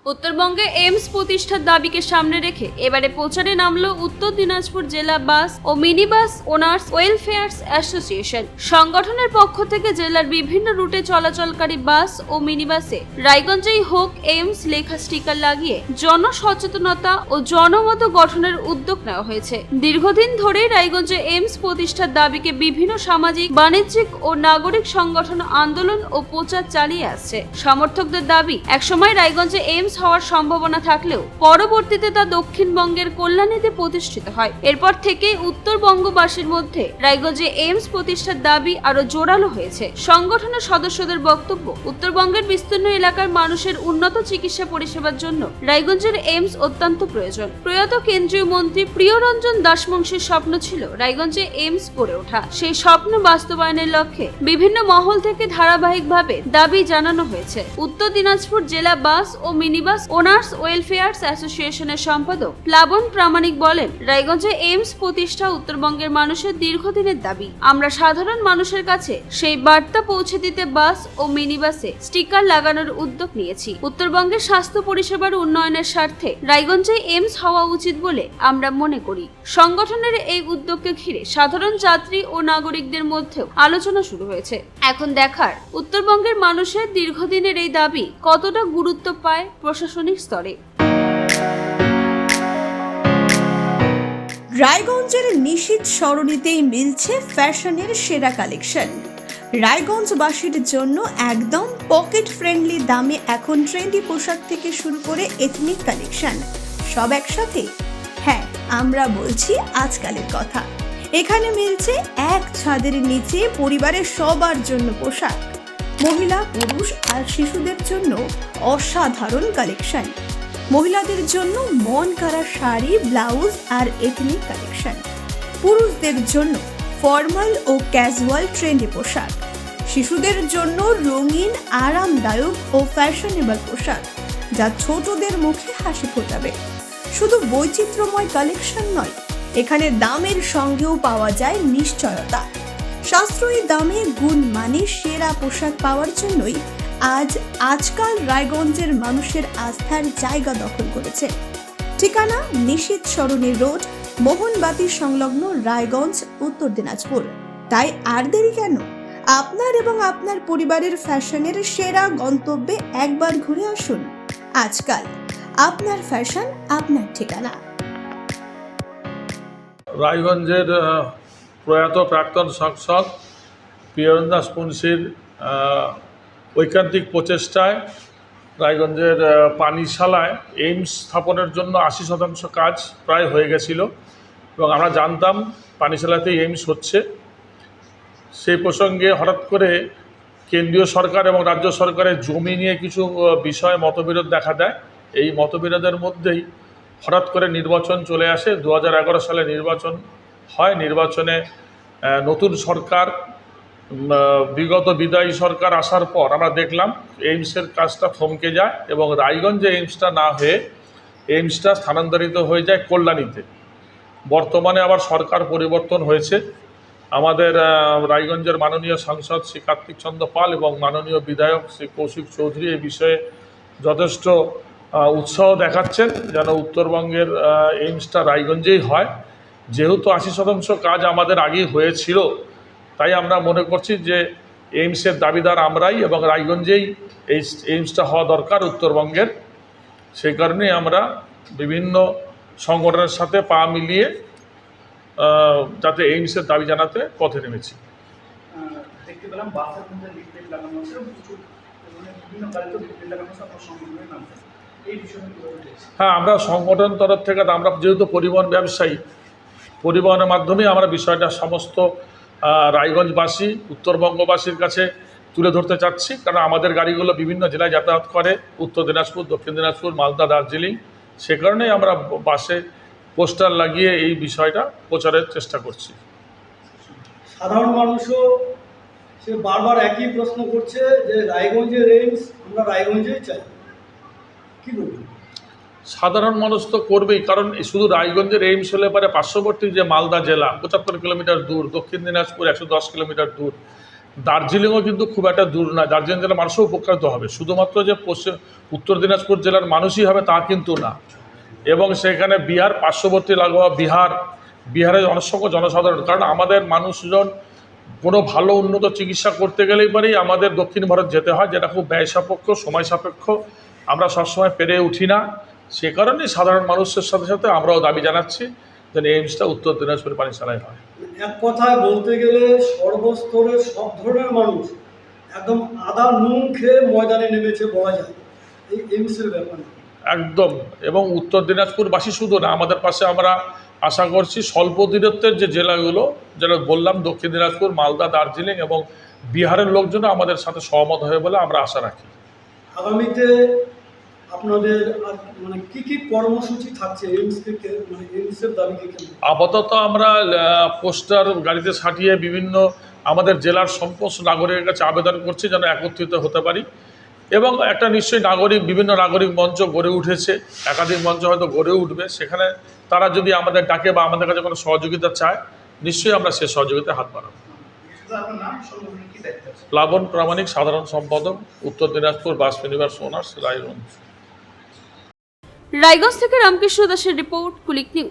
উত্তরবঙ্গে এইমস প্রতিষ্ঠার দাবিকে সামনে রেখে এবারে প্রচারে নামলো উত্তর দিনাজপুর জেলা বাস ও মিনি বাস ওনার্স ওয়েলফেয়ার্স অ্যাসোসিয়েশন। সংগঠনের পক্ষ থেকে জেলার বিভিন্ন রুটে চলাচলকারী বাস ও মিনি বাসে রায়গঞ্জেই হোক এইমস লেখা স্টিকার লাগিয়ে জনসচেতনতা ও জনমত গঠনের উদ্যোগ নেওয়া হয়েছে। দীর্ঘদিন ধরে রায়গঞ্জে এইমস প্রতিষ্ঠার দাবিকে বিভিন্ন সামাজিক, বাণিজ্যিক ও নাগরিক সংগঠন আন্দোলন ও প্রচার চালিয়ে আসছে। সমর্থকদের দাবি, একসময় রায়গঞ্জে এইমস হওয়ার সম্ভাবনা থাকলেও পরবর্তীতে তা দক্ষিণবঙ্গের কল্যাণীতে প্রতিষ্ঠিত হয়। এরপর থেকে উত্তরবঙ্গবাসীর মধ্যে রায়গঞ্জে এইমস প্রতিষ্ঠার দাবি আরো জোরালো হয়েছে। সংগঠনের সদস্যদের বক্তব্য, উত্তরবঙ্গের বিস্তীর্ণ এলাকার মানুষের উন্নত চিকিৎসা পরিষেবার জন্য রায়গঞ্জের এইমস অত্যন্ত প্রয়োজন। প্রয়াত কেন্দ্রীয় মন্ত্রী প্রিয়রঞ্জন দাসমংশীর স্বপ্ন ছিল রায়গঞ্জে এইমস গড়ে ওঠা। সেই স্বপ্ন বাস্তবায়নের লক্ষ্যে বিভিন্ন মহল থেকে ধারাবাহিকভাবে দাবি জানানো হয়েছে। উত্তর দিনাজপুর জেলা বাস ও মিনি বাস ওনার্স ওয়েলফেয়ার্স অ্যাসোসিয়েশনের সম্পাদক প্লাবন প্রামাণিক বলেন, রায়গঞ্জে এইমস প্রতিষ্ঠা উত্তরবঙ্গের মানুষের দীর্ঘদিনের দাবি। আমরা সাধারণ মানুষের কাছে সেই বার্তা পৌঁছে দিতে বাস ও মিনি বাসে স্টিকার লাগানোর উদ্যোগ নিয়েছি। উত্তরবঙ্গের স্বাস্থ্য পরিষেবার উন্নয়নের স্বার্থে রায়গঞ্জে এইমস হওয়া উচিত বলে আমরা মনে করি। সংগঠনের এই উদ্যোগকে ঘিরে সাধারণ যাত্রী ও নাগরিকদের মধ্যেও আলোচনা শুরু হয়েছে। এখন দেখার উত্তরবঙ্গের মানুষের দীর্ঘদিনের এই দাবি কতটা গুরুত্ব পায় প্রশাসনিক স্তরে। রায়গঞ্জের নিশীথ সরণিতেই মিলছে ফ্যাশনের সেরা কালেকশন। রায়গঞ্জবাসীর জন্য একদম পকেট ফ্রেন্ডলি দামে এখন ট্রেন্ডি পোশাক থেকে শুরু করে এথনিক কালেকশন সব একসাথে। হ্যাঁ, আমরা বলছি আজকালের কথা। এখানে মিলছে এক ছাদের নিচে পরিবারের সবার জন্য পোশাক, মহিলা, পুরুষ আর শিশুদের জন্য অসাধারণ কালেকশন। মহিলাদের জন্য মন কাড়া শাড়ি, ব্লাউজ আর এথনিক কালেকশন। পুরুষদের জন্য ফর্মাল ও ক্যাজুয়াল ট্রেন্ডি পোশাক। শিশুদের জন্য রঙিন, আরামদায়ক ও ফ্যাশনেবল পোশাক যা ছোটদের মুখে হাসি ফোটাবে। শুধু বৈচিত্র্যময় কালেকশন নয়, এখানে দামের সঙ্গেও পাওয়া যায় নিশ্চয়তা। সাশ্রয়ী দামে গুণমানের সেরা পোশাক পাওয়ার জন্যই আজকাল রায়গঞ্জের মানুষের আস্থার জায়গা দখল করেছে। ঠিকানা নিশীথ সরণি রোড, মোহনবাতি সংলগ্ন, রায়গঞ্জ, উত্তর দিনাজপুর। তাই আর দেরি কেন? আপনার এবং আপনার পরিবারের ফ্যাশনের সেরা গন্তব্যে একবার ঘুরে আসুন। আজকাল আপনার ফ্যাশন, আপনার ঠিকানা। রায়গঞ্জের প্রয়াত প্রাক্তন সাংসদ প্রিয়রঞ্জন দাসমংশীর ঐকান্তিক প্রচেষ্টায় রায়গঞ্জের পানিশালায় এইমস স্থাপনের জন্য 80% কাজ প্রায় হয়ে গেছিল এবং আমরা জানতাম পানিশালাতেই এইমস হচ্ছে। সেই প্রসঙ্গে হঠাৎ করে কেন্দ্রীয় সরকার এবং রাজ্য সরকারের জমি নিয়ে কিছু বিষয়ে মতবিরোধ দেখা দেয়। এই মতবিরোধের মধ্যেই হঠাৎ করে নির্বাচন চলে আসে। 2011 সালে নির্বাচন হয়। নির্বাচনে নতুন সরকার, বিগত বিদায়ী সরকার আসার পর আমরা দেখলাম এইমসের কাজটা থমকে যায় এবং রায়গঞ্জে এইমসটা না হয়ে এইমসটা স্থানান্তরিত হয়ে যায় কল্যাণীতে। বর্তমানে আবার সরকার পরিবর্তন হয়েছে। আমাদের রায়গঞ্জের মাননীয় সাংসদ শ্রী কার্তিক চন্দ্র পাল এবং মাননীয় বিধায়ক শ্রী কৌশিক চৌধুরী এই বিষয়ে যথেষ্ট উৎসাহ দেখাচ্ছেন যেন উত্তরবঙ্গের এইমসটা রায়গঞ্জেই হয়। যেহেতু 80% কাজ আমাদের আগেই হয়েছিল, তাই আমরা মনে করছি যে এইমসের দাবিদার আমরাই এবং রায়গঞ্জেই এই এইমসটা হওয়া দরকার উত্তরবঙ্গের। সেই কারণেই আমরা বিভিন্ন সংগঠনের সাথে পা মিলিয়ে যাতে এইমসের দাবি জানাতে পথে নেমেছি। দেখতে পেলাম বাসের মধ্যে লিফলেট লাগানো আছে, বিভিন্ন গাড়িতে লিফলেট লাগানো আছে, আপনার সংগঠনের নাম। এই বিষয়ে হ্যাঁ, আমরা সংগঠন তরফ থেকে আমরা যেহেতু পরিবহন ব্যবসায়ী, পরিবহনের মাধ্যমে আমরা বিষয়টা সমস্ত রায়গঞ্জবাসী, উত্তরবঙ্গবাসীর কাছে তুলে ধরতে চাচ্ছি। কারণ আমাদের গাড়িগুলো বিভিন্ন জেলায় যাতায়াত করে, উত্তর দিনাজপুর, দক্ষিণ দিনাজপুর, মালদা, দার্জিলিং। সে কারণেই আমরা বাসে পোস্টার লাগিয়ে এই বিষয়টা প্রচারের চেষ্টা করছি। সাধারণ মানুষও সে বারবার একই প্রশ্ন করছে যে রায়গঞ্জের এইমস আমরা রায়গঞ্জেই চাই, কি বলবেন? সাধারণ মানুষ তো করবেই, কারণ শুধু রায়গঞ্জের এইমস হলে পারে পার্শ্ববর্তী যে মালদা জেলা 75 কিলোমিটার দূর, দক্ষিণ দিনাজপুর 110 কিলোমিটার দূর, দার্জিলিংও কিন্তু খুব একটা দূর না, দার্জিলিং জেলার মানুষও উপকৃত হবে। শুধুমাত্র যে উত্তর দিনাজপুর জেলার মানুষই হবে তা কিন্তু না, এবং সেখানে বিহার পার্শ্ববর্তী লাগোয়া বিহারের অসংখ্য জনসাধারণ, কারণ আমাদের মানুষজন কোনো ভালো উন্নত চিকিৎসা করতে গেলেই পারেই আমাদের দক্ষিণ ভারত যেতে হয়, যেটা খুব ব্যয় সাপেক্ষ, সময় সাপেক্ষ, আমরা সবসময় পেরে উঠি না। সে কারণেই সাধারণ মানুষের সাথে সাথে আমরাও দাবি জানাচ্ছি যে এইমসটা উত্তর দিনাজপুর পানিশালায় হয়। এক কথায় বলতে গেলে সর্বস্তরের সব ধরনের মানুষ একদম আদা নুন খেয়ে ময়দানে নেমেছে বলা যায় এই এইমসের ব্যাপারে। একদম, এবং উত্তর দিনাজপুরবাসী শুধু না, আমাদের পাশে আমরা আশা করছি স্বল্প দূরত্বের যে জেলাগুলো, যেটা বললাম দক্ষিণ দিনাজপুর, মালদা, দার্জিলিং এবং বিহারের লোকজন আমাদের সাথে সহমত হয়ে বলে আমরা আশা রাখি। আগামীতে আপনাদের আর মানে কি কর্মসূচি থাকছে এইমসকে, মানে এইমসের দাবিকে কেন্দ্র করে? আপাতত আমরা পোস্টার গাড়িতে ছাটিয়ে বিভিন্ন আমাদের জেলার সমস্ত নাগরিকের কাছে আবেদন করছি যেন একত্রিত হতে পারি, এবং একটা নিশ্চয়ই বিভিন্ন নাগরিক মঞ্চ গড়ে উঠেছে, একাধিক মঞ্চ হয়তো গড়ে উঠবে, সেখানে তারা যদি আমাদের ডাকে বা আমাদের কাছে কোনো সহযোগিতা চায়, নিশ্চয়ই আমরা সে সহযোগিতায় হাত বাড়াবো। প্লাবন প্রামাণিক, সাধারণ সম্পাদক, উত্তর দিনাজপুর বাস ইউনিভার্স ওনার্স, রায়গঞ্জ। রায়গঞ্জ থেকে রামকৃষ্ণ দাসের রিপোর্ট, কুলিক নিউজ।